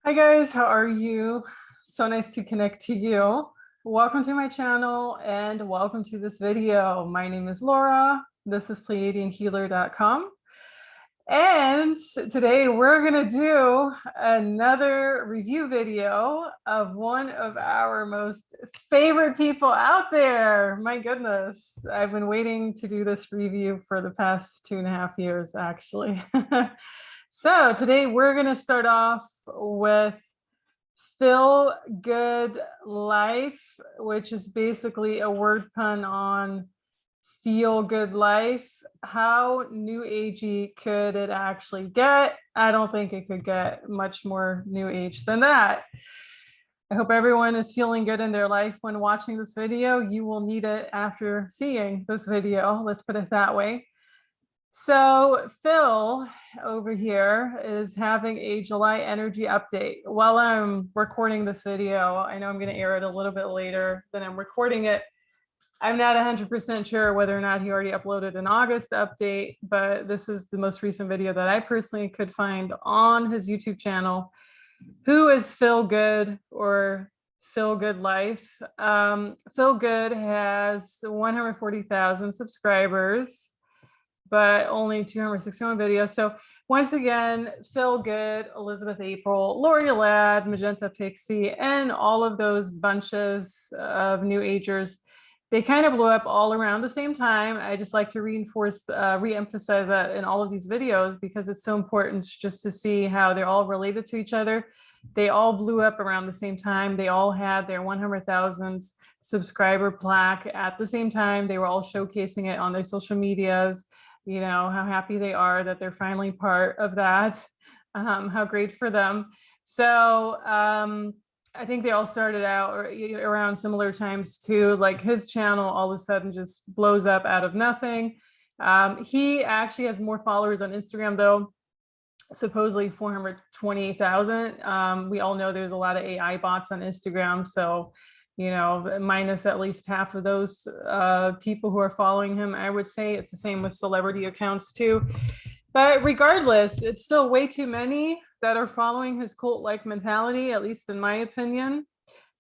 Hi guys, how are you? So nice to connect to you. Welcome to my channel and welcome to this video. My name is Laura. This is PleiadianHealer.com. And today we're going to do another review video of one of our most favorite people out there. My goodness, I've been waiting to do this review for the past 2.5 years, actually. So today we're going to start off with Feel Good Life, which is basically a word pun on feel good life. How new agey could it actually get? I don't think it could get much more new age than that. I hope everyone is feeling good in their life when watching this video. You will need it after seeing this video. Let's put it that way. So Phil over here is having a July energy update. While I'm recording this video, I know I'm going to air it a little bit later than I'm recording it. I'm not 100% sure whether or not he already uploaded an August update, but this is the most recent video that I personally could find on his YouTube channel. Who is Phil Good or Feel Good Life? Phil Good has 140,000 subscribers, but only 261 videos. So once again, Phil Good, Elizabeth April, Lori Ladd, Magenta Pixie, and all of those bunches of new agers, they kind of blew up all around the same time. I just like to re-emphasize that in all of these videos because it's so important just to see how they're all related to each other. They all blew up around the same time. They all had their 100,000 subscriber plaque at the same time. They were all showcasing it on their social medias. You know, how happy they are that they're finally part of that, how great for them. So I think they all started out around similar times too. Like his channel all of a sudden just blows up out of nothing. He actually has more followers on Instagram though, supposedly 428,000. We all know there's a lot of AI bots on Instagram, so minus at least half of those people who are following him. I would say it's the same with celebrity accounts too. But regardless, it's still way too many that are following his cult-like mentality, at least in my opinion.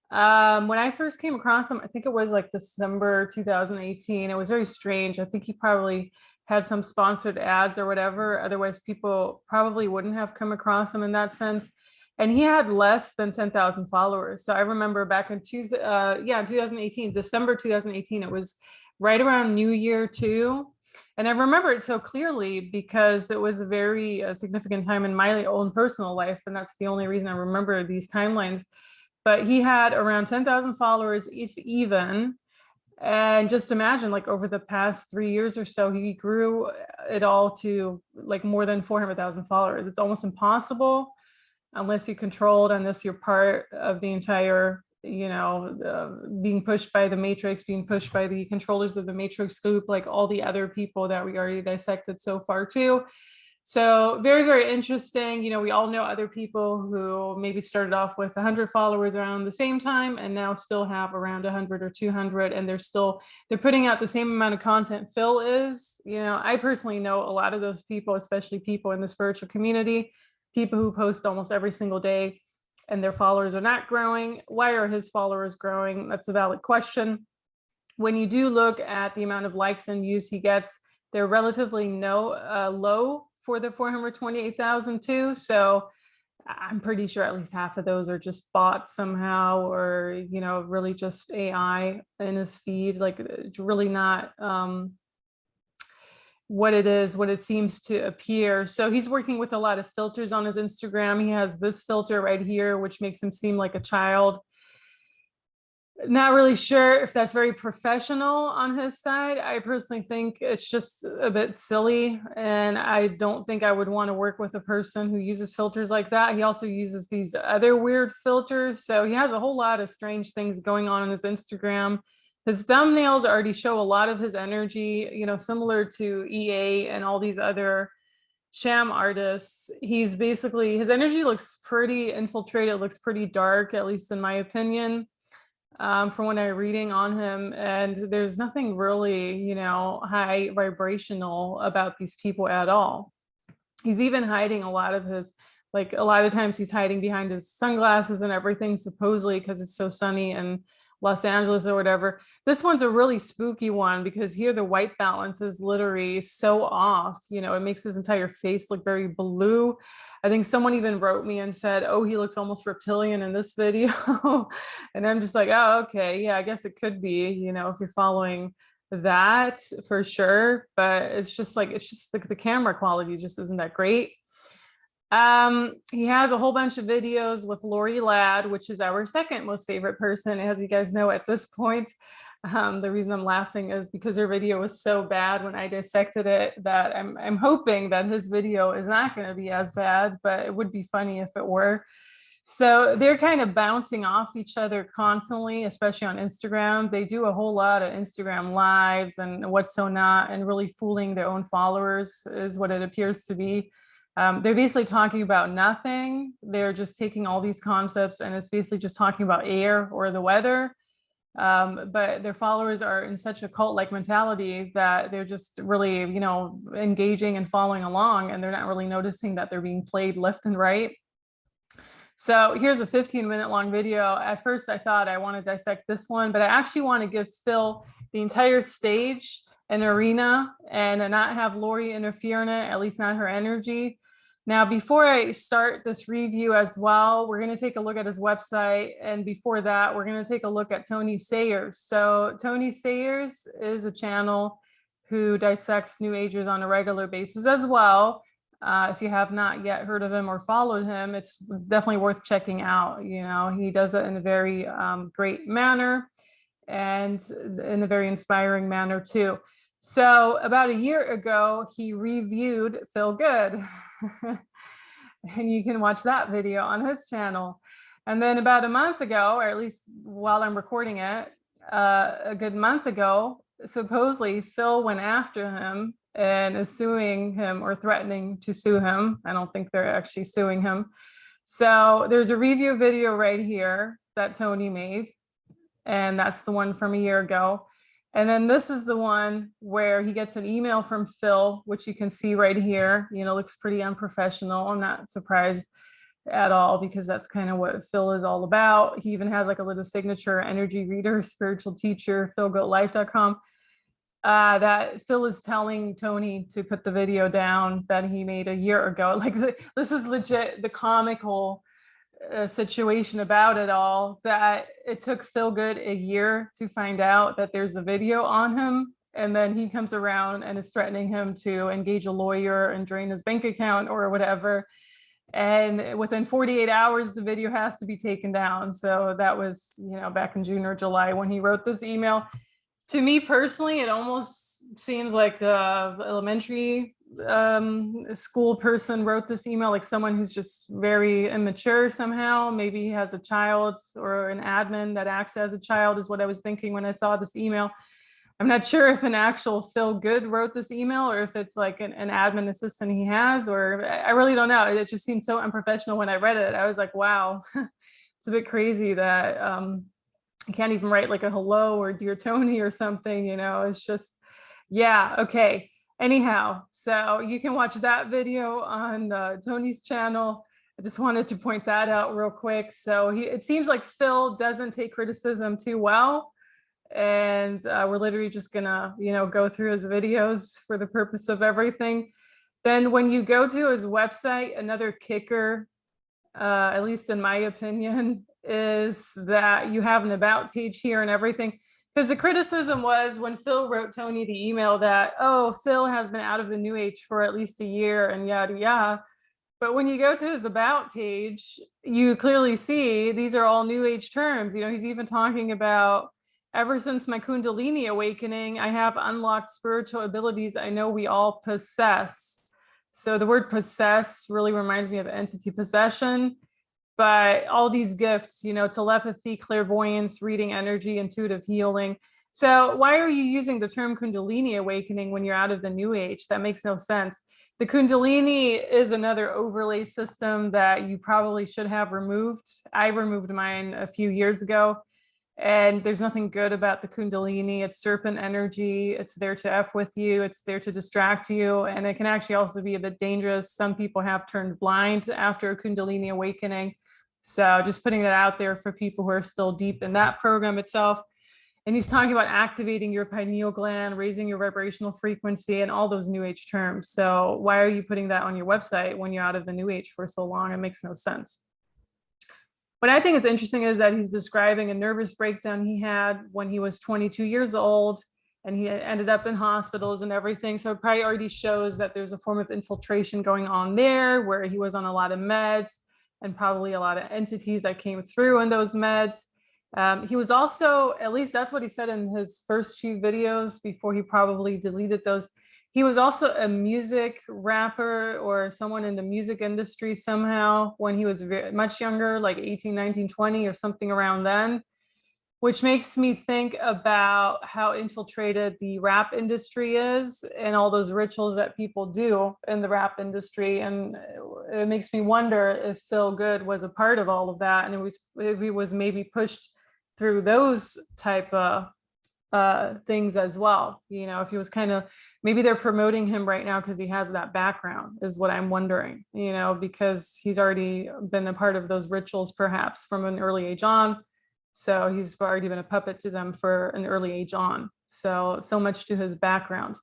When I first came across him, I think it was like December 2018. It was very strange. I think he probably had some sponsored ads or whatever. Otherwise, people probably wouldn't have come across him in that sense. And he had less than 10,000 followers. So I remember back in 2018, December 2018, it was right around New Year too. And I remember it so clearly because it was a very significant time in my own personal life. And that's the only reason I remember these timelines. But he had around 10,000 followers, if even. And just imagine, like over the past 3 years or so, he grew it all to like more than 400,000 followers. It's almost impossible unless you controlled, unless you're part of the entire, being pushed by the matrix, being pushed by the controllers of the matrix group, like all the other people that we already dissected so far too. So very, very interesting. We all know other people who maybe started off with 100 followers around the same time and now still have around 100 or 200, and they're putting out the same amount of content Phil is. I personally know a lot of those people, especially people in the spiritual community, people who post almost every single day and their followers are not growing. Why are his followers growing? That's a valid question. When you do look at the amount of likes and views he gets, they're relatively low for the 428,000 too. So I'm pretty sure at least half of those are just bots somehow, or, really just AI in his feed. Like it's really not what it seems to appear. So he's working with a lot of filters on his Instagram. He has this filter right here, which makes him seem like a child. Not really sure if that's very professional on his side. I personally think it's just a bit silly, and I don't think I would want to work with a person who uses filters like that. He also uses these other weird filters. So he has a whole lot of strange things going on his Instagram. His thumbnails already show a lot of his energy, similar to EA and all these other sham artists. His energy looks pretty infiltrated, looks pretty dark, at least in my opinion. From what I'm reading on him, and there's nothing really, high vibrational about these people at all. He's even hiding a lot of his Like a lot of times he's hiding behind his sunglasses and everything, supposedly because it's so sunny in Los Angeles or whatever. This one's a really spooky one because here the white balance is literally so off. You know, it makes his entire face look very blue. I think someone even wrote me and said, oh, he looks almost reptilian in this video. And I'm just like, oh, okay. Yeah, I guess it could be, you know, if you're following that for sure. But it's just like, it's just the camera quality just isn't that great. He has a whole bunch of videos with Lori Ladd, which is our second most favorite person, as you guys know at this point. The reason I'm laughing is because her video was so bad when I dissected it that I'm hoping that his video is not going to be as bad, but it would be funny if it were. So they're kind of bouncing off each other constantly, especially on Instagram. They do a whole lot of Instagram lives and what's so not, and really fooling their own followers is what it appears to be. They're basically talking about nothing. They're just taking all these concepts and it's basically just talking about air or the weather. But their followers are in such a cult-like mentality that they're just really, you know, engaging and following along, and they're not really noticing that they're being played left and right. So here's a 15-minute long video. At first I thought I want to dissect this one, but I actually want to give Phil the entire stage and arena and not have Lori interfere in it, at least not her energy. Now, before I start this review as well, we're going to take a look at his website. And before that, we're going to take a look at Tony Sayers. So Tony Sayers is a channel who dissects New Agers on a regular basis as well. If you have not yet heard of him or followed him, it's definitely worth checking out. You know, he does it in a very great manner and in a very inspiring manner too. So about a year ago, he reviewed Feel Good. And you can watch that video on his channel. And then about a month ago, or at least while I'm recording it, a good month ago, supposedly Phil went after him and is suing him or threatening to sue him. I don't think they're actually suing him. So there's a review video right here that Tony made. And that's the one from a year ago. And then this is the one where he gets an email from Phil, which you can see right here. You know, looks pretty unprofessional. I'm not surprised at all because that's kind of what Phil is all about. He even has like a little signature energy reader, spiritual teacher, philgoatlife.com. That Phil is telling Tony to put the video down that he made a year ago. Like this is legit the comical situation about it all, that it took Phil Good a year to find out that there's a video on him, and then he comes around and is threatening him to engage a lawyer and drain his bank account or whatever, and within 48 hours the video has to be taken down. So that was, you know, back in June or July when he wrote this email. To me personally, it almost seems like a elementary school person wrote this email, like someone who's just very immature somehow. Maybe he has a child or an admin that acts as a child is what I was thinking when I saw this email. I'm not sure if an actual Phil Good wrote this email or if it's like an admin assistant he has, or I really don't know. It just seemed so unprofessional when I read it. I was like, wow, it's a bit crazy that I can't even write like a hello or dear Tony or something, you know. It's just, yeah, okay. Anyhow, so you can watch that video on Tony's channel. I just wanted to point that out real quick. So it seems like Phil doesn't take criticism too well. And we're literally just gonna, you know, go through his videos for the purpose of everything. Then when you go to his website, another kicker, at least in my opinion, is that you have an about page here and everything. Because the criticism was when Phil wrote Tony the email that, oh, Phil has been out of the New Age for at least a year and yada, yada. But when you go to his about page, you clearly see these are all New Age terms. You know, he's even talking about, ever since my Kundalini awakening, I have unlocked spiritual abilities I know we all possess. So the word possess really reminds me of entity possession. But all these gifts, you know, telepathy, clairvoyance, reading energy, intuitive healing. So why are you using the term Kundalini awakening when you're out of the New Age? That makes no sense. The Kundalini is another overlay system that you probably should have removed. I removed mine a few years ago. And there's nothing good about the Kundalini. It's serpent energy. It's there to F with you. It's there to distract you. And it can actually also be a bit dangerous. Some people have turned blind after a Kundalini awakening. So just putting that out there for people who are still deep in that program itself. And he's talking about activating your pineal gland, raising your vibrational frequency, and all those new age terms. So why are you putting that on your website when you're out of the new age for so long? It makes no sense. What I think is interesting is that he's describing a nervous breakdown he had when he was 22 years old, and he ended up in hospitals and everything. So it probably already shows that there's a form of infiltration going on there, where he was on a lot of meds and probably a lot of entities that came through in those meds. He was also, at least that's what he said in his first few videos before he probably deleted those. He was also a music rapper or someone in the music industry somehow when he was very much younger, like 18, 19, 20 or something around then, which makes me think about how infiltrated the rap industry is and all those rituals that people do in the rap industry. And it makes me wonder if Phil Good was a part of all of that, and if he was maybe pushed through those type of things as well. You know, if he was kind of, maybe they're promoting him right now because he has that background, is what I'm wondering, you know, because he's already been a part of those rituals perhaps from an early age on. So he's already been a puppet to them for an early age on. So much to his background.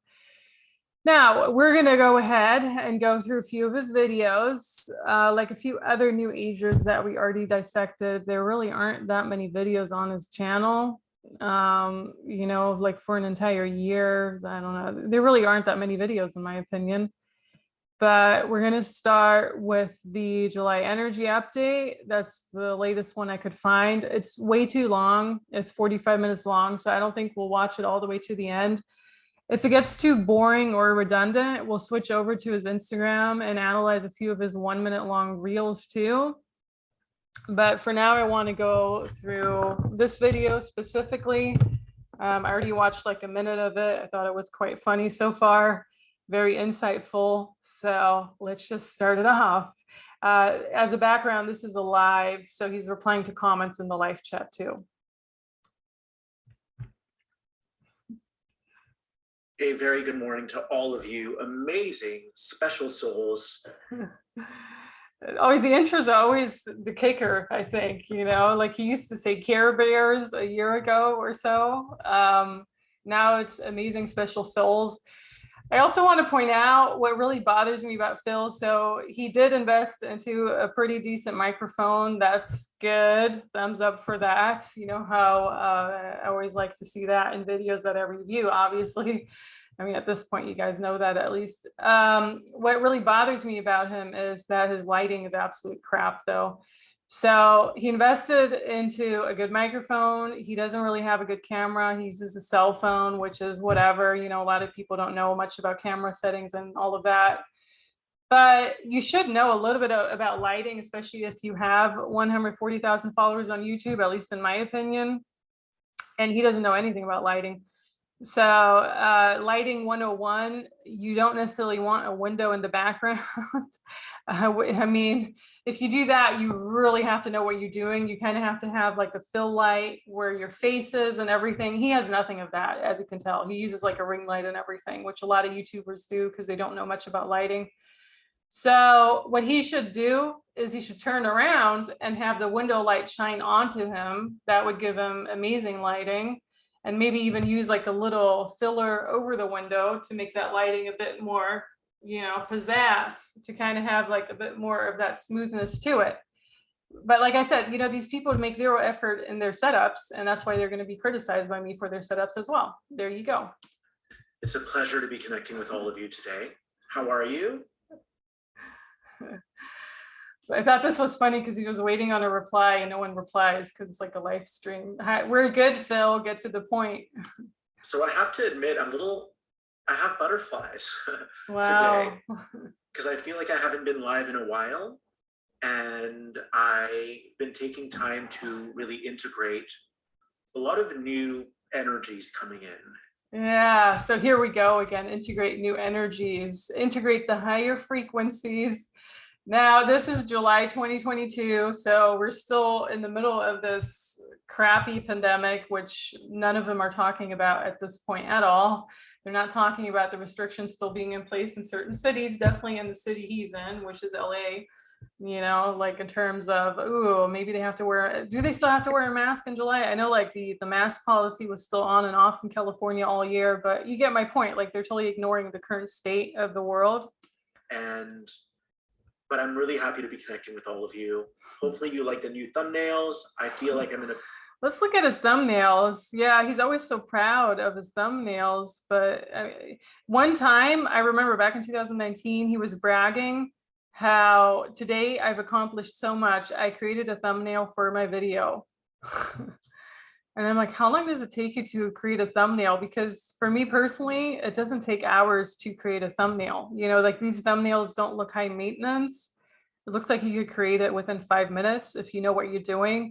Now we're going to go ahead and go through a few of his videos, like a few other new agers that we already dissected. There really aren't that many videos on his channel, you know, like for an entire year. I don't know. There really aren't that many videos in my opinion. But we're going to start with the July energy update. That's the latest one I could find. It's way too long. It's 45 minutes long, so I don't think we'll watch it all the way to the end. If it gets too boring or redundant, we'll switch over to his Instagram and analyze a few of his 1 minute long reels too. But for now, I want to go through this video specifically. I already watched like a minute of it. I thought it was quite funny so far, very insightful. So let's just start it off. As a background, this is a live, so he's replying to comments in the live chat too. A very good morning to all of you, amazing, special souls. Always the intros are always the kicker, I think, you know, like he used to say Care Bears a year ago or so. Now it's amazing, special souls. I also want to point out what really bothers me about Phil. So he did invest into a pretty decent microphone. That's good. Thumbs up for that. You know how I always like to see that in videos that I review, obviously. I mean, at this point, you guys know that at least. What really bothers me about him is that his lighting is absolute crap, though. So he invested into a good microphone. He doesn't really have a good camera. He uses a cell phone, which is whatever. You know, a lot of people don't know much about camera settings and all of that. But you should know a little bit about lighting, especially if you have 140,000 followers on YouTube, at least in my opinion. And he doesn't know anything about lighting. So lighting 101, you don't necessarily want a window in the background. I mean, if you do that, you really have to know what you're doing. You kind of have to have like a fill light where your face is and everything. He has nothing of that, as you can tell. He uses like a ring light and everything, which a lot of YouTubers do because they don't know much about lighting. So what he should do is he should turn around and have the window light shine onto him. That would give him amazing lighting. And maybe even use like a little filler over the window to make that lighting a bit more, you know, pizzazz, to kind of have like a bit more of that smoothness to it. But like I said, you know, these people make zero effort in their setups, and that's why they're going to be criticized by me for their setups as well. There you go. It's a pleasure to be connecting with all of you today. How are you? I thought this was funny because he was waiting on a reply and no one replies because it's like a live stream. Hi, we're good, Phil. Get to the point. So I have to admit, I have butterflies Wow. today because I feel like I haven't been live in a while, and I've been taking time to really integrate a lot of new energies coming in. Yeah, so here we go again. Integrate new energies, integrate the higher frequencies. Now, this is July 2022, so we're still in the middle of this crappy pandemic, which none of them are talking about at this point at all. They're not talking about the restrictions still being in place in certain cities, definitely in the city he's in, which is LA, you know, like in terms of, ooh, maybe they have to wear, do they still have to wear a mask in July? I know like the mask policy was still on and off in California all year, but you get my point. Like they're totally ignoring the current state of the world. But I'm really happy to be connecting with all of you. Hopefully you like the new thumbnails. I feel like I'm in a... Let's look at his thumbnails. Yeah, he's always so proud of his thumbnails. But one time, I remember back in 2019, he was bragging how today I've accomplished so much. I created a thumbnail for my video. And I'm like, how long does it take you to create a thumbnail? Because for me personally, it doesn't take hours to create a thumbnail. You know, like these thumbnails don't look high maintenance. It looks like you could create it within 5 minutes if you know what you're doing.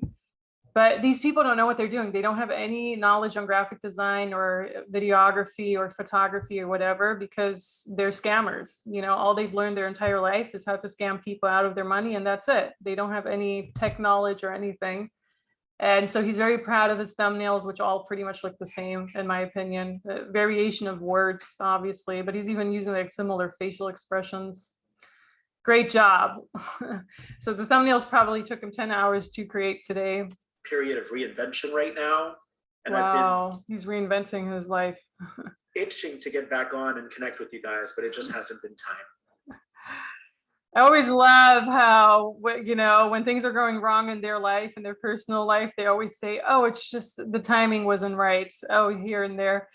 But these people don't know what they're doing. They don't have any knowledge on graphic design or videography or photography or whatever, because they're scammers. You know, all they've learned their entire life is how to scam people out of their money, and that's it. They don't have any tech knowledge or anything. And so he's very proud of his thumbnails, which all pretty much look the same, in my opinion. Variation of words, obviously, but he's even using like similar facial expressions. Great job. So the thumbnails probably took him 10 hours to create today. Period of reinvention right now. And wow, he's reinventing his life. Itching to get back on and connect with you guys, but it just hasn't been time. I always love how, you know, when things are going wrong in their life, in their personal life, they always say, oh, it's just the timing wasn't right. Oh, here and there.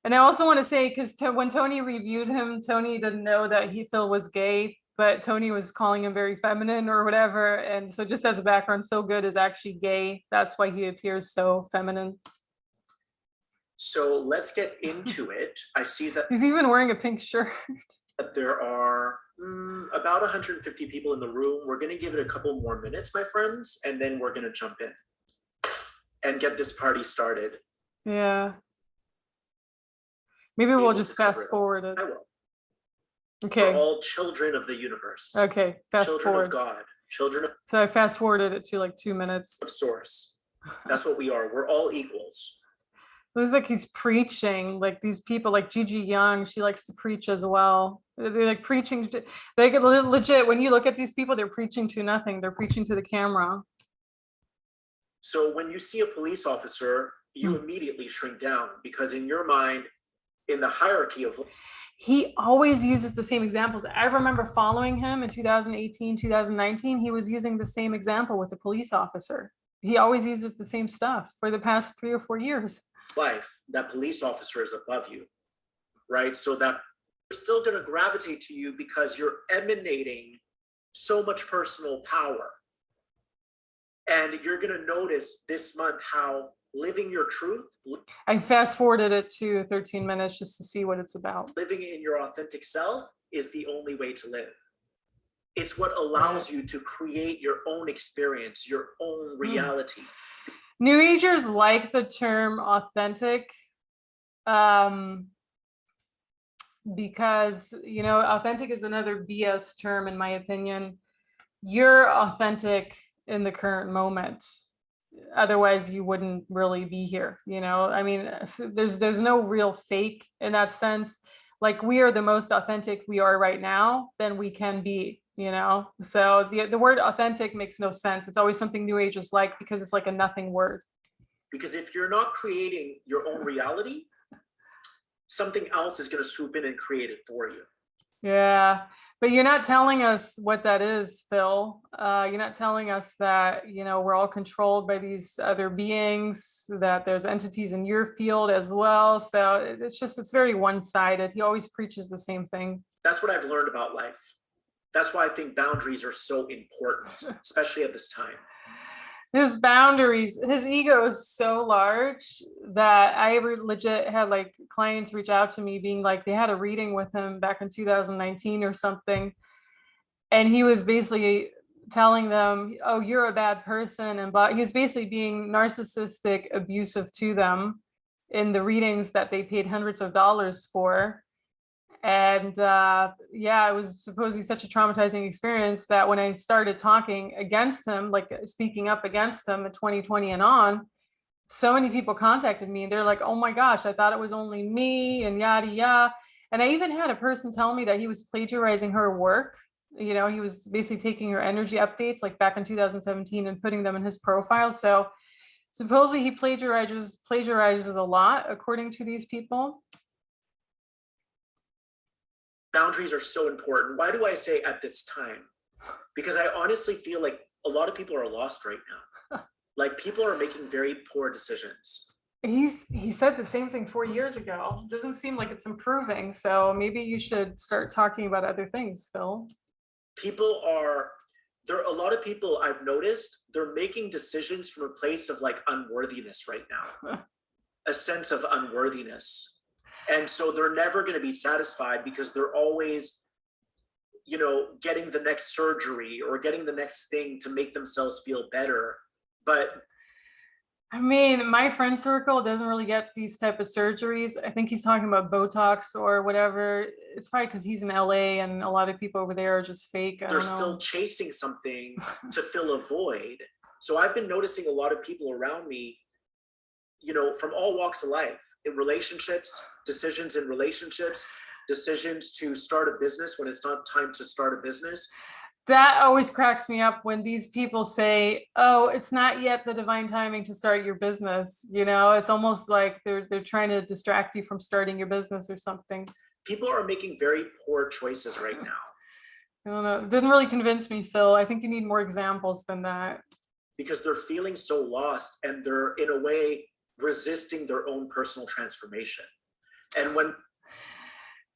And I also want to say, because when Tony reviewed him, Tony didn't know that Phil was gay, but Tony was calling him very feminine or whatever. And so just as a background, Phil Good is actually gay. That's why he appears so feminine. So let's get into it. I see that he's even wearing a pink shirt. There are about 150 people in the room. We're going to give it a couple more minutes, my friends, and then we're going to jump in and get this party started. Yeah. Maybe we'll just fast forward it. I will. Okay. We're all children of the universe. Okay, fast children forward. Children of God. Children of... So I fast forwarded it to like 2 minutes. Of source. That's what we are. We're all equals. It looks like he's preaching, like these people like Gigi Young, she likes to preach as well. They're like preaching, they get legit, when you look at these people, they're preaching to nothing. They're preaching to the camera. So when you see a police officer, you immediately shrink down because in your mind, in the hierarchy of... He always uses the same examples. I remember following him in 2018, 2019, he was using the same example with the police officer. He always uses the same stuff for the past 3 or 4 years. Life, that police officer is above you, right? So that they're still going to gravitate to you because you're emanating so much personal power. And you're going to notice this month how living your truth. I fast forwarded it to 13 minutes just to see what it's about. Living in your authentic self is the only way to live. It's what allows you to create your own experience, your own reality. New Agers like the term authentic because, you know, authentic is another BS term, in my opinion. You're authentic in the current moment. Otherwise, you wouldn't really be here. You know, I mean, there's no real fake in that sense. Like we are the most authentic we are right now than we can be. You know, so the word authentic makes no sense. It's always something New Agers like because it's like a nothing word. Because if you're not creating your own reality, something else is going to swoop in and create it for you. Yeah, but you're not telling us what that is, Phil. You're not telling us that, you know, we're all controlled by these other beings, that there's entities in your field as well. So it's very one-sided. He always preaches the same thing. That's what I've learned about life. That's why I think boundaries are so important, especially at this time. His boundaries, his ego is so large that I legit had like clients reach out to me being like, they had a reading with him back in 2019 or something. And he was basically telling them, oh, you're a bad person. And but he was basically being narcissistic, abusive to them in the readings that they paid hundreds of dollars for. And yeah, it was supposedly such a traumatizing experience that when I started talking against him, like speaking up against him in 2020 and on, so many people contacted me and they're like, oh my gosh, I thought it was only me and yada yada. And I even had a person tell me that he was plagiarizing her work. You know, he was basically taking her energy updates like back in 2017 and putting them in his profile. So supposedly he plagiarizes a lot, according to these people. Boundaries are so important. Why do I say at this time? Because I honestly feel like a lot of people are lost right now. Like people are making very poor decisions. He said the same thing 4 years ago. Doesn't seem like it's improving. So maybe you should start talking about other things, Phil. There are a lot of people I've noticed, they're making decisions from a place of like unworthiness right now, a sense of unworthiness. And so they're never going to be satisfied because they're always, you know, getting the next surgery or getting the next thing to make themselves feel better. But I mean, my friend circle doesn't really get these type of surgeries. I think he's talking about Botox or whatever. It's probably because he's in LA and a lot of people over there are just fake. They're still chasing something to fill a void. So I've been noticing a lot of people around me, you know, from all walks of life, in relationships, decisions in relationships, decisions to start a business when it's not time to start a business. That always cracks me up when these people say, oh, it's not yet the divine timing to start your business. You know, it's almost like they're trying to distract you from starting your business or something. People are making very poor choices right now. I don't know. It didn't really convince me, Phil. I think you need more examples than that. Because they're feeling so lost and they're in a way resisting their own personal transformation. And when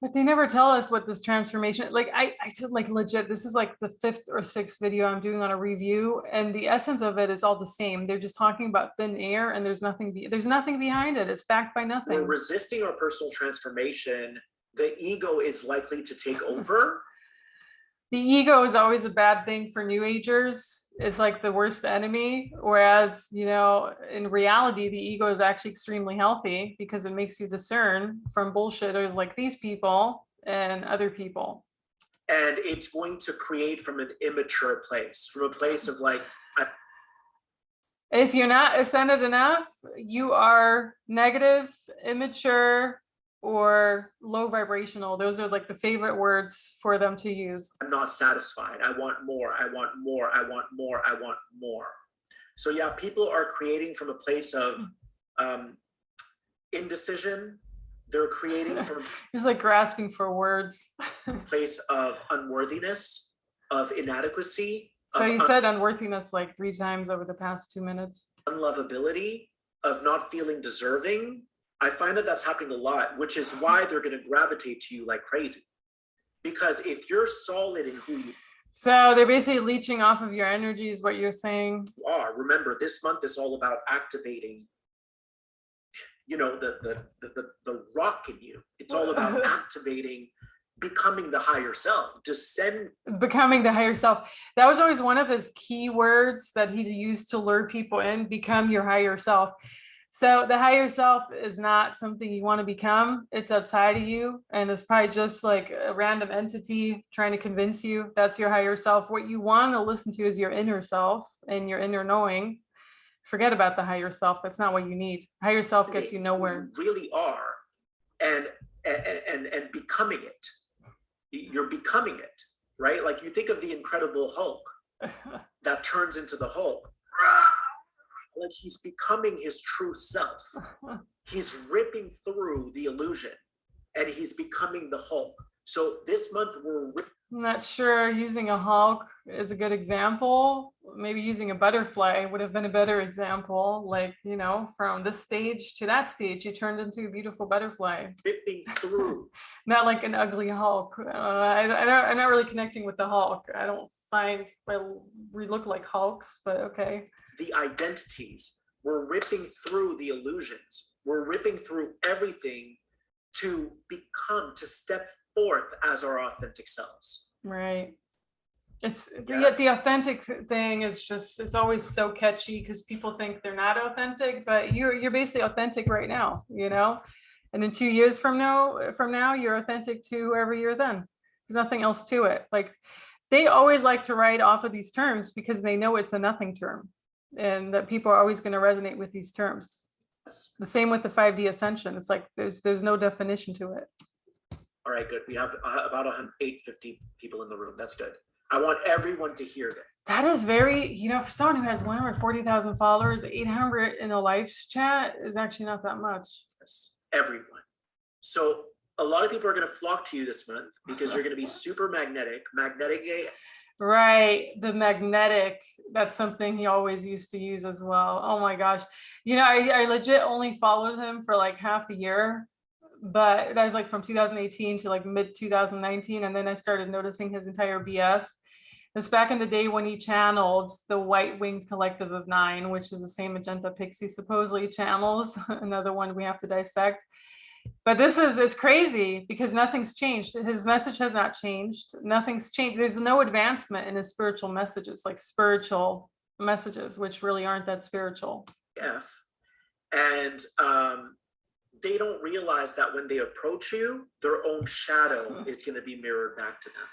But they never tell us what this transformation, like I just like legit, this is like the 5th or 6th video I'm doing on a review, and the essence of it is all the same. They're just talking about thin air and there's nothing behind it. It's backed by nothing. We're resisting our personal transformation. The ego is likely to take over. The ego is always a bad thing for New Agers. It's like the worst enemy. Whereas, you know, in reality, the ego is actually extremely healthy because it makes you discern from bullshitters like these people and other people. And it's going to create from an immature place, from a place of like, if you're not ascended enough, you are negative, immature, or low vibrational. Those are like the favorite words for them to use. I'm not satisfied. I want more. I want more. I want more. I want more. So yeah, people are creating from a place of indecision. They're creating from It's like grasping for words. a place of unworthiness, of inadequacy. So you said unworthiness like 3 times over the past 2 minutes. Unlovability, of not feeling deserving. I find that that's happening a lot, which is why they're going to gravitate to you like crazy. Because if you're solid in who you So they're basically leeching off of your energy is what you're saying. are, remember, this month is all about activating, you know, the rock in you. It's all about activating, becoming the higher self, Becoming the higher self. That was always one of his key words that he used to lure people in, become your higher self. So the higher self is not something you want to become. It's outside of you. And it's probably just like a random entity trying to convince you that's your higher self. What you want to listen to is your inner self and your inner knowing. Forget about the higher self. That's not what you need. Higher self gets you nowhere. You really are. And becoming it. You're becoming it, right? Like you think of the Incredible Hulk that turns into the Hulk. Like he's becoming his true self. He's ripping through the illusion and he's becoming the Hulk. So this month I'm not sure using a Hulk is a good example. Maybe using a butterfly would have been a better example. Like, you know, from this stage to that stage, you turned into a beautiful butterfly. Ripping through. Not like an ugly Hulk. I'm not really connecting with the Hulk. I don't find, well, we look like Hulks, but okay. The identities, we're ripping through the illusions. We're ripping through everything to become, to step forth as our authentic selves. Right. It's yet the authentic thing is just, it's always so catchy because people think they're not authentic, but you're basically authentic right now, you know? And in 2 years from now, you're authentic to whoever you're then. There's nothing else to it. Like, they always like to write off of these terms because they know it's a nothing term, and that people are always going to resonate with these terms. The same with the 5D ascension. It's like there's no definition to it. All right, good. We have about 850 people in the room. That's good. I want everyone to hear that. That is very, for someone who has 140,000 followers, 800 in a live chat is actually not that much. Yes, everyone. So a lot of people are going to flock to you this month because you're going to be super magnetic AF. Right, the magnetic, that's something he always used to use as well. Oh my gosh. I legit only followed him for like half a year, but that was like from 2018 to like mid 2019. And then I started noticing his entire BS. It's back in the day when he channeled the White Winged Collective of 9, which is the same Magenta Pixie supposedly channels, another one we have to dissect. But it's crazy because nothing's changed. His message has not changed. Nothing's changed. There's no advancement in his spiritual messages, like spiritual messages, which really aren't that spiritual. And they don't realize that when they approach you, their own shadow is going to be mirrored back to them.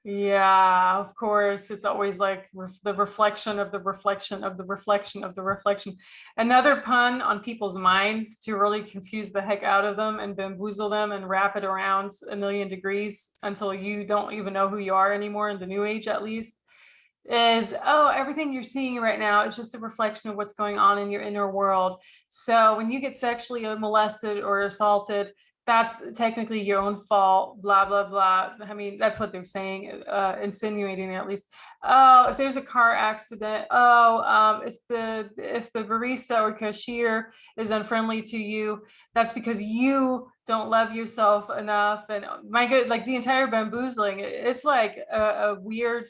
Yeah, of course. It's always like the reflection of the reflection of the reflection of the reflection. Another pun on people's minds to really confuse the heck out of them and bamboozle them and wrap it around a million degrees until you don't even know who you are anymore, in the new age at least, is, oh, everything you're seeing right now is just a reflection of what's going on in your inner world. So when you get sexually molested or assaulted, that's technically your own fault, blah, blah, blah. I mean, that's what they're saying, insinuating at least. Oh, if there's a car accident, if the barista or cashier is unfriendly to you, that's because you don't love yourself enough. And my good, like the entire bamboozling, it's like a weird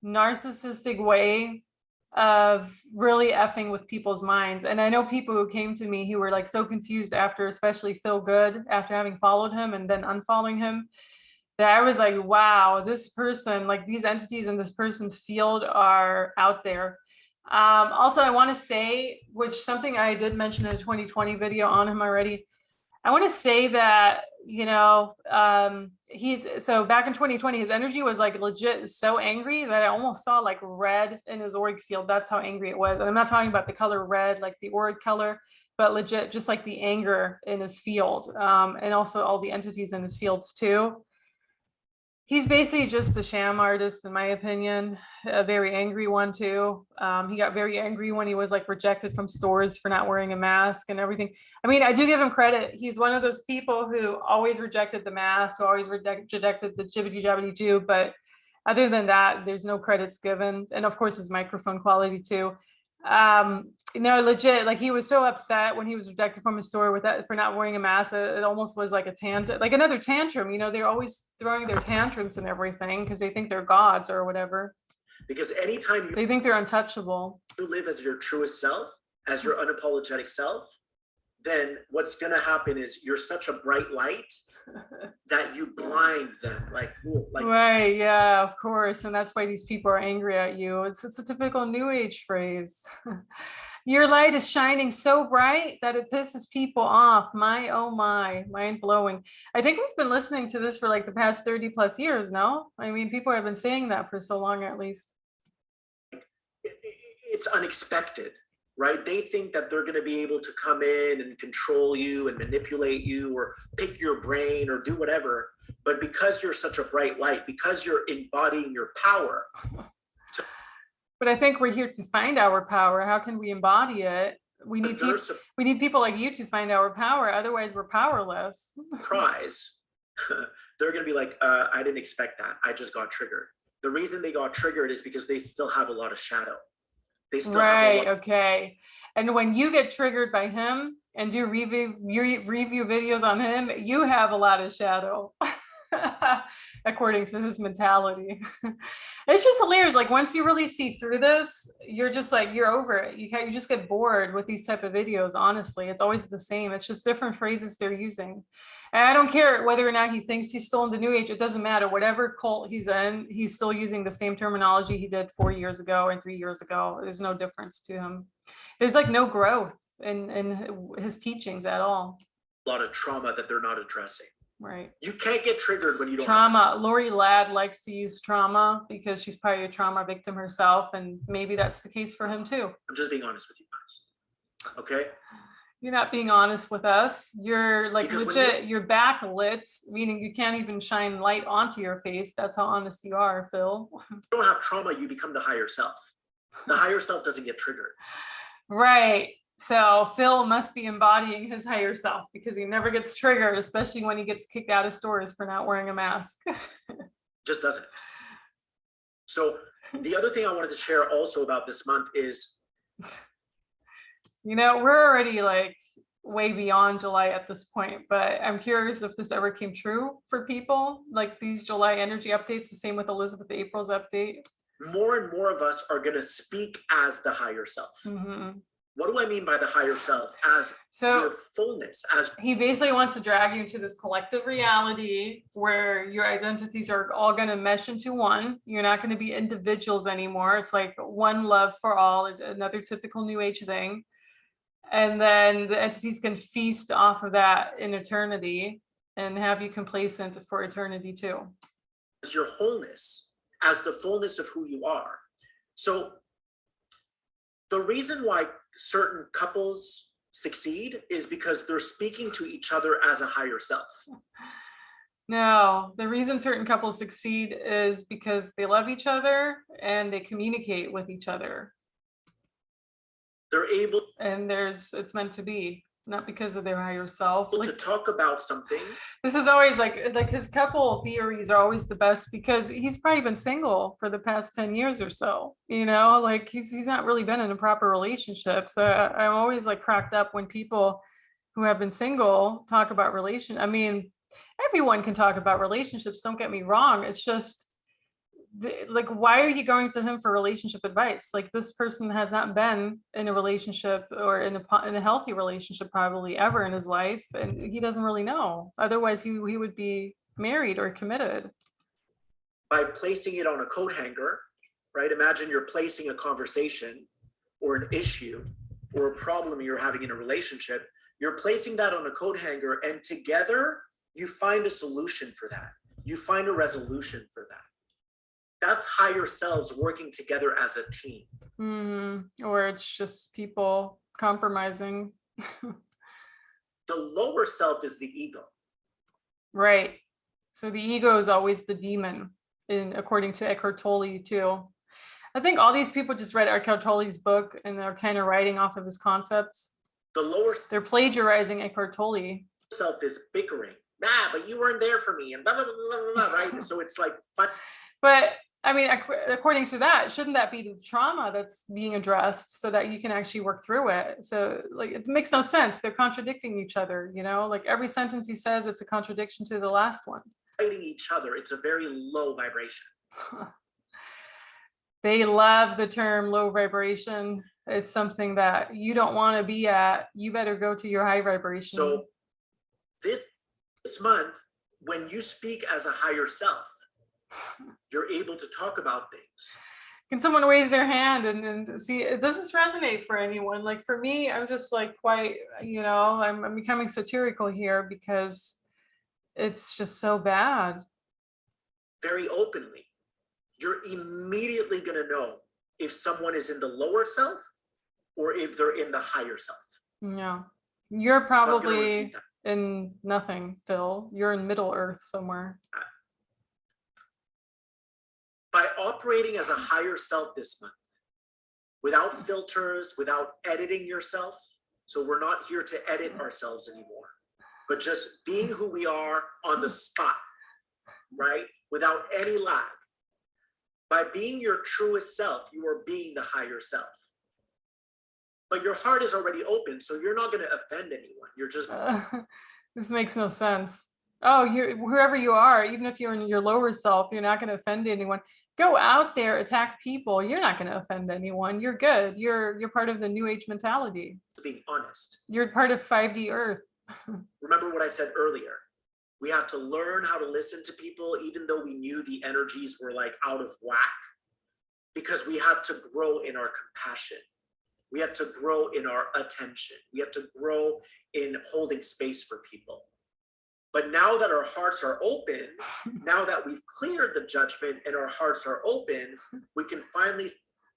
narcissistic way of really effing with people's minds. And I know people who came to me who were like so confused after, especially Phil Good, after having followed him and then unfollowing him, that I was like, wow, this person, like these entities in this person's field are out there. Also, I want to say, which something I did mention in a 2020 video on him already, I want to say that, so back in 2020, his energy was like legit so angry that I almost saw like red in his auric field. That's how angry it was. And I'm not talking about the color red, like the auric color, but legit just like the anger in his field, and also all the entities in his fields too. He's basically just a sham artist, in my opinion, a very angry one too. He got very angry when he was like rejected from stores for not wearing a mask and everything. I mean, I do give him credit. He's one of those people who always rejected the mask, who always rejected the jibbity jabbity Jew. But other than that, there's no credits given. And of course, his microphone quality too. Legit, like he was so upset when he was rejected from a store with that for not wearing a mask. It almost was like a tantrum, like another tantrum. They're always throwing their tantrums and everything because they think they're gods or whatever. Because anytime they think they're untouchable, you live as your truest self, as your unapologetic self, then what's going to happen is you're such a bright light that you blind them. Right, yeah, of course. And that's why these people are angry at you. It's a typical new age phrase. Your light is shining so bright that it pisses people off. My, oh my, mind blowing. I think we've been listening to this for like the past 30 plus years, no? I mean, people have been saying that for so long, at least. It's unexpected, right? They think that they're going to be able to come in and control you and manipulate you or pick your brain or do whatever. But because you're such a bright light, because you're embodying your power. But I think we're here to find our power. How can we embody it? We need people like you to find our power. Otherwise, we're powerless. Surprise. They're going to be like, I didn't expect that. I just got triggered. The reason they got triggered is because they still have a lot of shadow. They still have a lot. Okay. And when you get triggered by him and do review videos on him, you have a lot of shadow. According to his mentality. It's just hilarious. Like once you really see through this, you're just like, you're over it. You just get bored with these type of videos. Honestly, it's always the same. It's just different phrases they're using. And I don't care whether or not he thinks he's still in the new age. It doesn't matter. Whatever cult he's in, he's still using the same terminology he did 4 years ago and 3 years ago. There's no difference to him. There's like no growth in his teachings at all. a lot of trauma that they're not addressing. Right. You can't get triggered when you don't trauma. Lori Ladd likes to use trauma because she's probably a trauma victim herself, and maybe that's the case for him too. I'm just being honest with you guys. Okay? You're not being honest with us. You're like Because legit, you're backlit, meaning you can't even shine light onto your face. That's how honest you are, Phil. you don't have trauma, you become the higher self. The higher self doesn't get triggered. Right. So Phil must be embodying his higher self because he never gets triggered, especially when he gets kicked out of stores for not wearing a mask. Just doesn't. So the other thing I wanted to share also about this month is, you know, we're already like way beyond July at this point, but I'm curious if this ever came true for people, like these July energy updates, the same with Elizabeth April's update. more and more of us are going to speak as the higher self. Mm-hmm. What do I mean by the higher self? As your fullness. As he basically wants to drag you into this collective reality where your identities are all going to mesh into one. You're not going to be individuals anymore. It's like one love for all, another typical New Age thing. And then the entities can feast off of that in eternity and have you complacent for eternity too. As your wholeness, as the fullness of who you are. So the reason why certain couples succeed is because they're speaking to each other as a higher self. No, the reason certain couples succeed is because they love each other and they communicate with each other. They're able, and it's meant to be, not because of their higher self. To talk about something. This is always like his couple theories are always the best because he's probably been single for the past 10 years or so, you know, like he's not really been in a proper relationship. So I'm always like cracked up when people who have been single talk about I mean, everyone can talk about relationships, don't get me wrong. It's just like, why are you going to him for relationship advice? Like, this person has not been in a relationship or in a healthy relationship probably ever in his life, and he doesn't really know. Otherwise he would be married or committed. By placing it on a coat hanger, right? Imagine you're placing a conversation or an issue or a problem you're having in a relationship. You're placing that on a coat hanger, and together you find a solution for that. You find a resolution for that. That's higher selves working together as a team. Or it's just people compromising. The lower self is the ego. Right. So the ego is always the demon, according to Eckhart Tolle too. I think all these people just read Eckhart Tolle's book and they're kind of writing off of his concepts. They're plagiarizing Eckhart Tolle. Self is bickering. But you weren't there for me, and blah, blah, blah, blah, blah, right? So it's like fun. But I mean, according to that, shouldn't that be the trauma that's being addressed so that you can actually work through it? So like, it makes no sense. They're contradicting each other, you know, like every sentence he says, it's a contradiction to the last one. Fighting each other. It's a very low vibration. They love the term low vibration. It's something that you don't want to be at. You better go to your high vibration. So this month, when you speak as a higher self, you're able to talk about things. Can someone raise their hand and see, does this resonate for anyone? Like for me, I'm just like quite, you know, I'm becoming satirical here because it's just so bad. Very openly, you're immediately going to know if someone is in the lower self or if they're in the higher self. Yeah. You're probably in nothing, Phil. You're in Middle Earth somewhere. By operating as a higher self this month, without filters, without editing yourself. So we're not here to edit ourselves anymore, but just being who we are on the spot, right? Without any lag. By being your truest self, you are being the higher self. But your heart is already open, so you're not going to offend anyone. You're just... This makes no sense. Oh, whoever you are, even if you're in your lower self, you're not going to offend anyone. Go out there, attack people. You're not going to offend anyone. You're good. You're part of the New Age mentality. Being honest. You're part of 5D Earth. Remember what I said earlier. We have to learn how to listen to people, even though we knew the energies were like out of whack, because we had to grow in our compassion. We had to grow in our attention. We had to grow in holding space for people. But now that our hearts are open, now that we've cleared the judgment and our hearts are open, we can finally.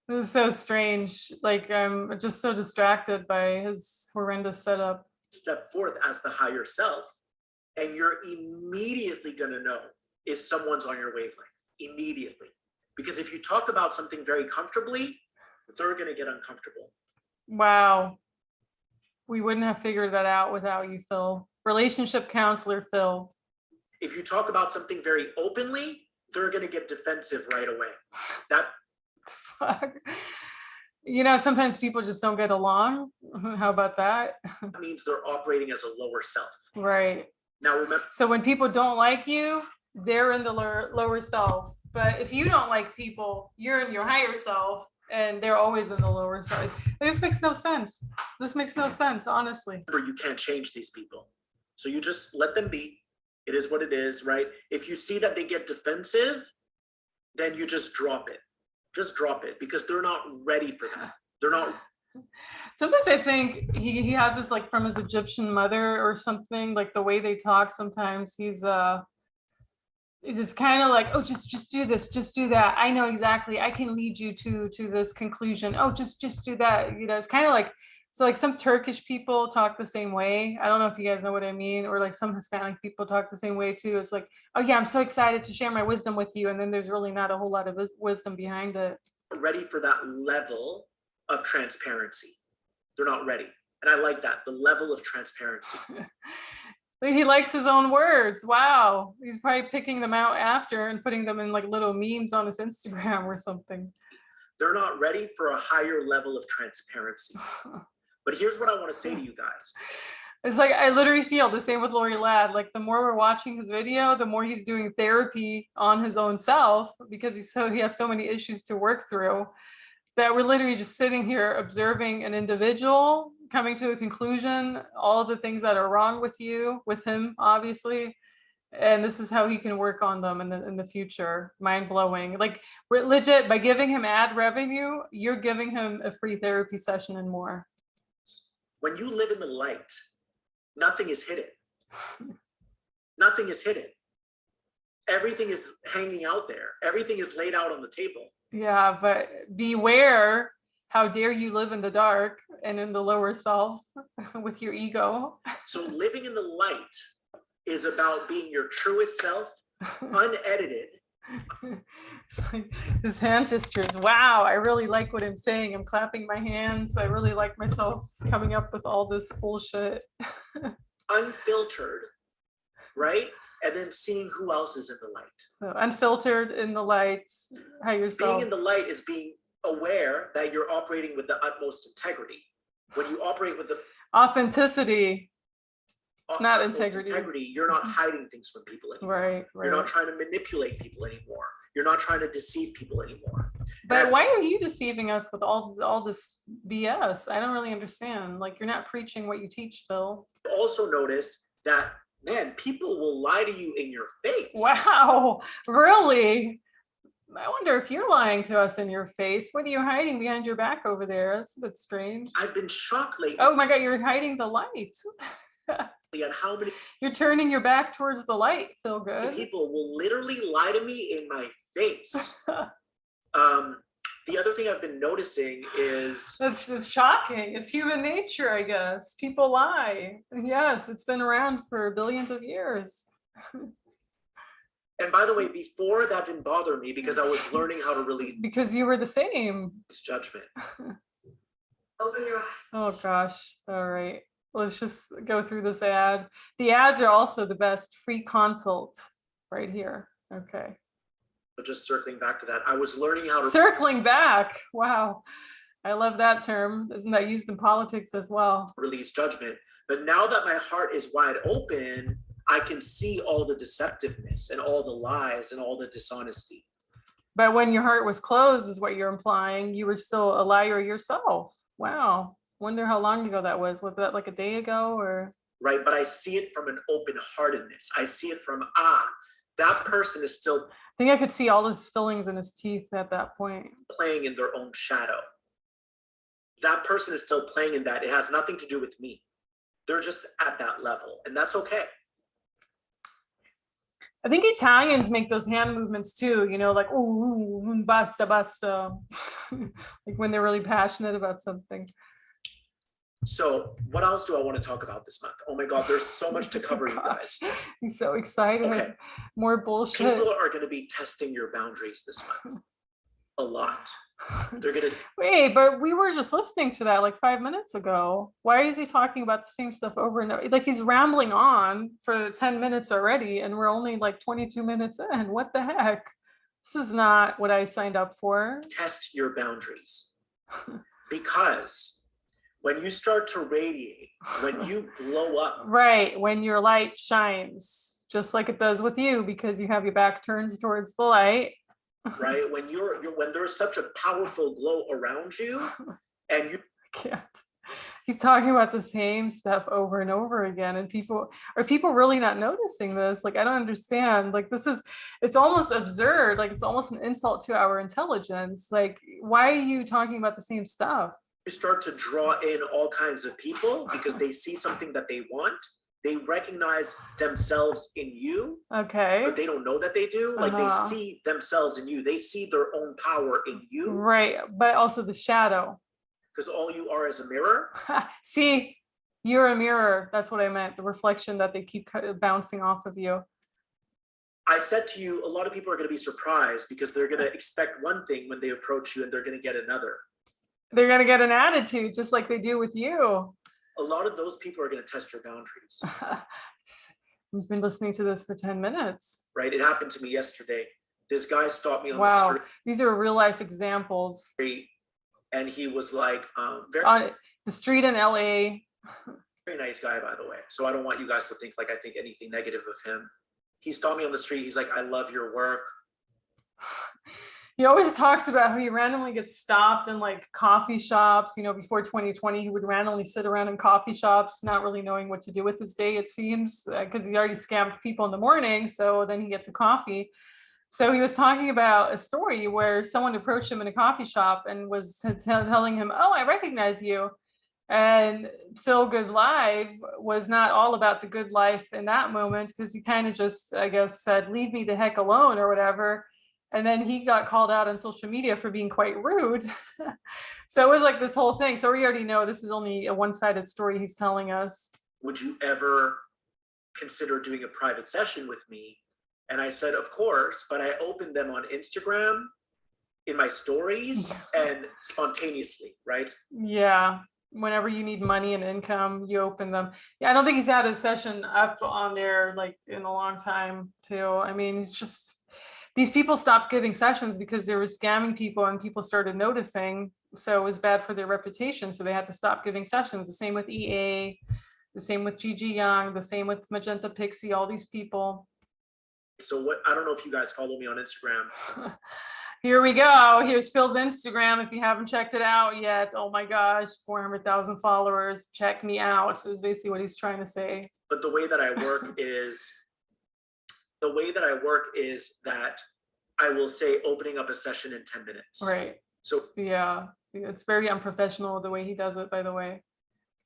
This is so strange. Like, I'm just so distracted by his horrendous setup. Step forth as the higher self, and you're immediately going to know if someone's on your wavelength. Immediately. Because if you talk about something very comfortably, they're going to get uncomfortable. Wow. We wouldn't have figured that out without you, Phil. Relationship counselor, Phil. If you talk about something very openly, they're going to get defensive right away. That. Fuck. You know, sometimes people just don't get along. How about that? That means they're operating as a lower self. Right. Now remember. So when people don't like you, they're in the lower self. But if you don't like people, you're in your higher self, and they're always in the lower side. This makes no sense. This makes no sense, honestly. You can't change these people. So you just let them be. It is what it is, right? If you see that they get defensive, then you just drop it. Just drop it, because they're not ready for that. They're not. Sometimes I think he has this, like, from his Egyptian mother or something, like the way they talk. Sometimes it's kind of like, oh, just do this, just do that. I know exactly. I can lead you to this conclusion. Oh, just do that. You know, it's kind of like, so like some Turkish people talk the same way. I don't know if you guys know what I mean, or like some Hispanic people talk the same way too. It's like, oh yeah, I'm so excited to share my wisdom with you, and then there's really not a whole lot of wisdom behind it. Ready for that level of transparency. They're not ready, and I like that, the level of transparency. He likes his own words. Wow. He's probably picking them out after and putting them in like little memes on his Instagram or something. They're not ready for a higher level of transparency. But here's what I want to say to you guys. It's like, I literally feel the same with Lori Ladd. Like, the more we're watching his video, the more he's doing therapy on his own self, because he has so many issues to work through, that we're literally just sitting here observing an individual coming to a conclusion, all the things that are wrong with you, with him, obviously. And this is how he can work on them in the future. Mind blowing. Like, legit, by giving him ad revenue, you're giving him a free therapy session and more. When you live in the light, nothing is hidden. Nothing is hidden. Everything is hanging out there. Everything is laid out on the table. Yeah, but beware. How dare you live in the dark and in the lower self with your ego? So living in the light is about being your truest self, unedited. It's like his hand gestures. Wow, I really like what I'm saying. I'm clapping my hands. I really like myself coming up with all this bullshit. Unfiltered, right? And then seeing who else is in the light. So unfiltered in the light, higher self. Being in the light is being aware that you're operating with the utmost integrity. When you operate with the authenticity, not integrity. You're not hiding things from people anymore. Right. You're not trying to manipulate people anymore. You're not trying to deceive people anymore. But why are you deceiving us with all this BS? I don't really understand. Like, you're not preaching what you teach, Phil. I've also noticed that, man, people will lie to you in your face. Wow, really? I wonder if you're lying to us in your face. What are you hiding behind your back over there? That's a bit strange. I've been shocked lately. Oh my God, you're hiding the light. At how many you're turning your back towards the light, Feel good. People will literally lie to me in my face. The other thing I've been noticing is it's shocking. It's human nature, I guess. People lie. Yes, it's been around for billions of years. And by the way, before that didn't bother me because I was learning how to really. Because you were the same. It's judgment. Open your eyes. Oh gosh. All right. Let's just go through this ad. The ads are also the best. Free consult right here. Okay. But just circling back to that, I was learning how to. Circling back. Wow. I love that term. Isn't that used in politics as well? Release judgment. But now that my heart is wide open, I can see all the deceptiveness and all the lies and all the dishonesty. But when your heart was closed, is what you're implying, you were still a liar yourself. Wow. Wonder how long ago that was. Was that like a day ago or? Right, but I see it from an open-heartedness. I see it from, that person is still. I think I could see all his fillings in his teeth at that point. Playing in their own shadow. that person is still playing in that. It has nothing to do with me. They're just at that level, and that's okay. I think Italians make those hand movements too, you know, like, oh, basta, basta. Like when they're really passionate about something. So what else do I want to talk about this month? Oh my God, there's so much to cover, you guys. He's so excited. Okay. More bullshit. People are going to be testing your boundaries this month. A lot. They're going to... Wait, but we were just listening to that like 5 minutes ago. Why is he talking about the same stuff over and over? Like he's rambling on for 10 minutes already, and we're only like 22 minutes in. What the heck? This is not what I signed up for. Test your boundaries. Because when you start to radiate, when you glow up. Right, when your light shines, just like it does with you, because you have your back turned towards the light. Right, when when there's such a powerful glow around you, and you can't. He's talking about the same stuff over and over again, and people really not noticing this? Like, I don't understand. Like, it's almost absurd. Like, it's almost an insult to our intelligence. Like, why are you talking about the same stuff? You start to draw in all kinds of people because they see something that they want. They recognize themselves in you, okay, but they don't know that they do. Like they see themselves in you. They see their own power in you. Right, but also the shadow. Because all you are is a mirror. See, you're a mirror. That's what I meant. The reflection that they keep bouncing off of you. I said to you, a lot of people are going to be surprised because they're going to expect one thing when they approach you, and they're going to get another. They're going to get an attitude just like they do with you. A lot of those people are going to test your boundaries. We've been listening to this for 10 minutes. Right. It happened to me yesterday. This guy stopped me on the wow, street. These are real life examples. And he was like, on the street in LA. Very nice guy, by the way. So I don't want you guys to think like I think anything negative of him. He stopped me on the street. He's like, I love your work. He always talks about how he randomly gets stopped in like coffee shops. You know, before 2020, he would randomly sit around in coffee shops, not really knowing what to do with his day, it seems, because he already scammed people in the morning. So then he gets a coffee. So he was talking about a story where someone approached him in a coffee shop and was telling him, oh, I recognize you. And Feel Good Live was not all about the good life in that moment, because he kind of just, I guess, said, leave me the heck alone or whatever. And then he got called out on social media for being quite rude. So it was like this whole thing. So we already know this is only a one-sided story he's telling us. Would you ever consider doing a private session with me? And I said, of course, but I opened them on Instagram in my stories and spontaneously, right? Yeah. Whenever you need money and income, you open them. Yeah, I don't think he's had a session up on there like in a long time too. I mean, it's just, these people stopped giving sessions because they were scamming people and people started noticing. So it was bad for their reputation. So they had to stop giving sessions. The same with EA, the same with Gigi Young, the same with Magenta Pixie, all these people. So what, I don't know if you guys follow me on Instagram. Here we go. Here's Phil's Instagram. If you haven't checked it out yet, oh my gosh, 400,000 followers. Check me out. Is basically what he's trying to say. But the way that I work is, that I will say opening up a session in 10 minutes. Right. So yeah, it's very unprofessional the way he does it, by the way.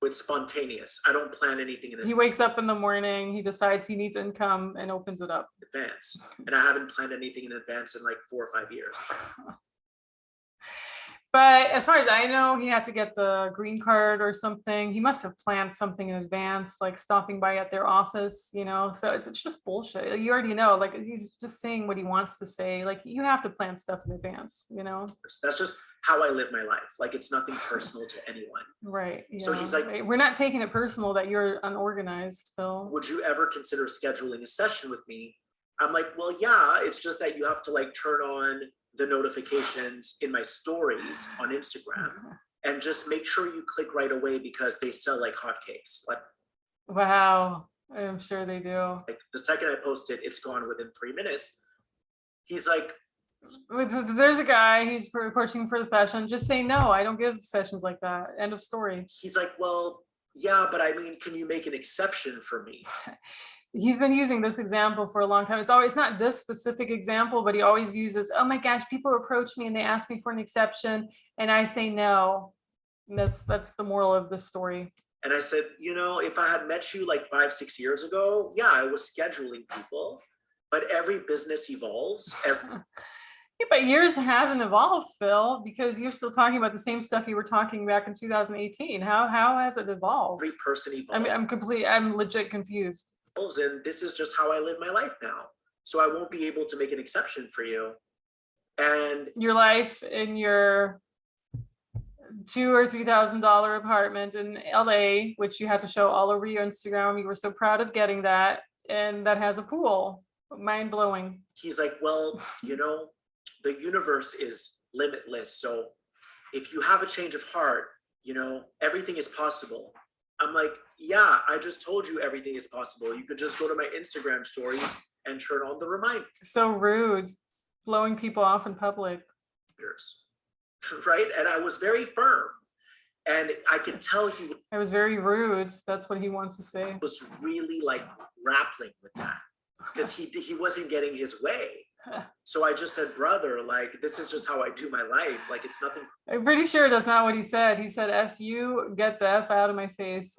It's spontaneous. I don't plan anything in advance. He wakes up in the morning, he decides he needs income and opens it up. Advance. And I haven't planned anything in advance in like 4 or 5 years. But as far as I know, he had to get the green card or something. He must have planned something in advance, like stopping by at their office, you know? So it's just bullshit. You already know, like he's just saying what he wants to say. Like you have to plan stuff in advance, you know? That's just how I live my life. Like it's nothing personal to anyone. Right. Yeah. So he's like, right. We're not taking it personal that you're unorganized, Phil. Would you ever consider scheduling a session with me? I'm like, well, yeah, it's just that you have to like turn on the notifications in my stories on Instagram and just make sure you click right away because they sell like hotcakes. Like, wow, I'm sure they do. Like the second I post it, it's gone within 3 minutes. He's like, there's a guy, he's pushing for a session. Just say no, I don't give sessions like that. End of story. He's like, well, yeah, but I mean, can you make an exception for me? He's been using this example for a long time. It's not this specific example, but he always uses, oh my gosh, people approach me and they ask me for an exception and I say no. That's the moral of the story. And I said, if I had met you like 5-6 years ago, yeah, I was scheduling people, but every business evolves. Yeah, but yours hasn't evolved, Phil, because you're still talking about the same stuff you were talking back in 2018. How has it evolved? Every person evolves. I'm legit confused. And this is just how I live my life now. So I won't be able to make an exception for you. And your life in your $2,000 or $3,000 apartment in LA, which you had to show all over your Instagram. You were so proud of getting that, and that has a pool. Mind blowing. He's like, well, the universe is limitless. So if you have a change of heart, everything is possible. I'm like, yeah, I just told you everything is possible. You could just go to my Instagram stories and turn on the reminders. So rude, blowing people off in public. Right? And I was very firm. And I could tell I was very rude. That's what he wants to say. Was really like grappling with that because he wasn't getting his way. So I just said, brother, like, this is just how I do my life. Like, it's nothing. I'm pretty sure that's not what he said. He said, F you, get the F out of my face.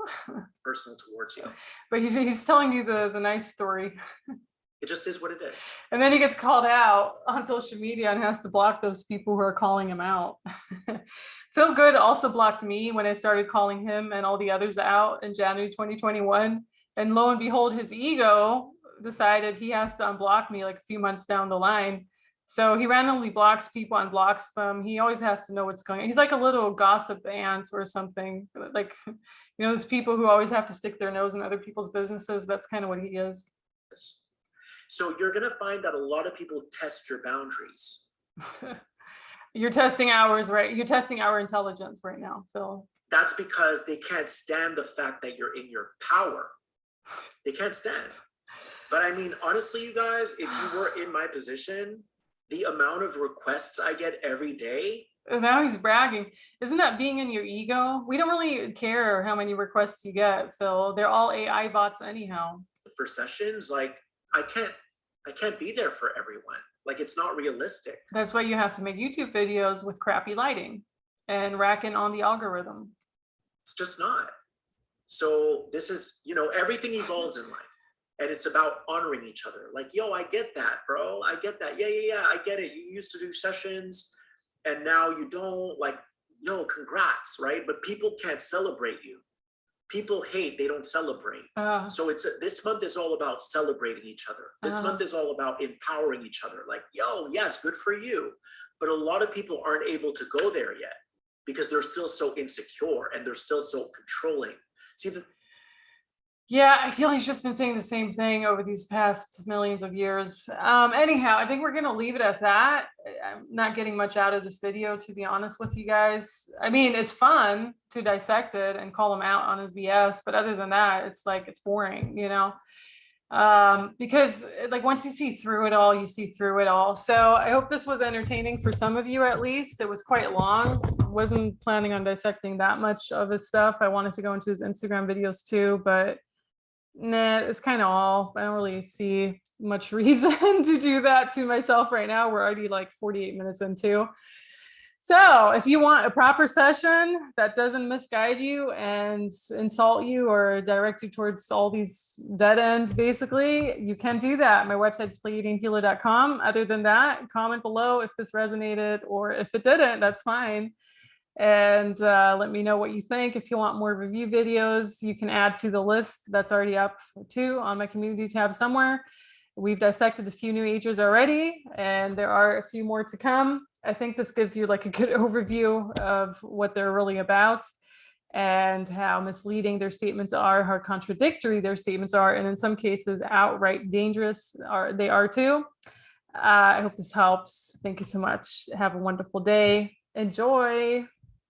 Personal towards you. But he's telling you the nice story. It just is what it is. And then he gets called out on social media and has to block those people who are calling him out. Phil Good also blocked me when I started calling him and all the others out in January 2021. And lo and behold, his ego decided he has to unblock me like a few months down the line. So he randomly blocks people, unblocks them. He always has to know what's going on. He's like a little gossip ant or something. Like, those people who always have to stick their nose in other people's businesses. That's kind of what he is. So you're going to find that a lot of people test your boundaries. You're testing ours, right? You're testing our intelligence right now, Phil. That's because they can't stand the fact that you're in your power. They can't stand. But I mean, honestly, you guys, if you were in my position, the amount of requests I get every day. Now he's bragging. Isn't that being in your ego? We don't really care how many requests you get, Phil. They're all AI bots anyhow. For sessions, like, I can't be there for everyone. Like, it's not realistic. That's why you have to make YouTube videos with crappy lighting and rack in on the algorithm. It's just not. So this is, everything evolves in life. And it's about honoring each other. Like, yo, I get that, bro. I get that. Yeah, I get it. You used to do sessions and now you don't. Like, yo, congrats, right? But people can't celebrate you. People hate, they don't celebrate. So this month is all about celebrating each other. This month is all about empowering each other. Like, yo, yes, good for you. But a lot of people aren't able to go there yet because they're still so insecure and they're still so controlling. See, yeah, I feel he's just been saying the same thing over these past millions of years. Anyhow, I think we're going to leave it at that. I'm not getting much out of this video, to be honest with you guys. I mean, it's fun to dissect it and call him out on his BS. But other than that, it's like, it's boring, because like once you see through it all, you see through it all. So I hope this was entertaining for some of you, at least. It was quite long. I wasn't planning on dissecting that much of his stuff. I wanted to go into his Instagram videos too, but nah, it's kind of all. I don't really see much reason to do that to myself right now. We're already like 48 minutes into. So if you want a proper session that doesn't misguide you and insult you or direct you towards all these dead ends, basically, you can do that. My website is pleiadianhealer.com. Other than that, comment below if this resonated, or if it didn't, that's fine. And let me know what you think. If you want more review videos, you can add to the list that's already up too on my community tab somewhere. We've dissected a few new agers already, and there are a few more to come. I think this gives you like a good overview of what they're really about and how misleading their statements are, how contradictory their statements are, and in some cases outright dangerous they are too. I hope this helps. Thank you so much. Have a wonderful day. Enjoy.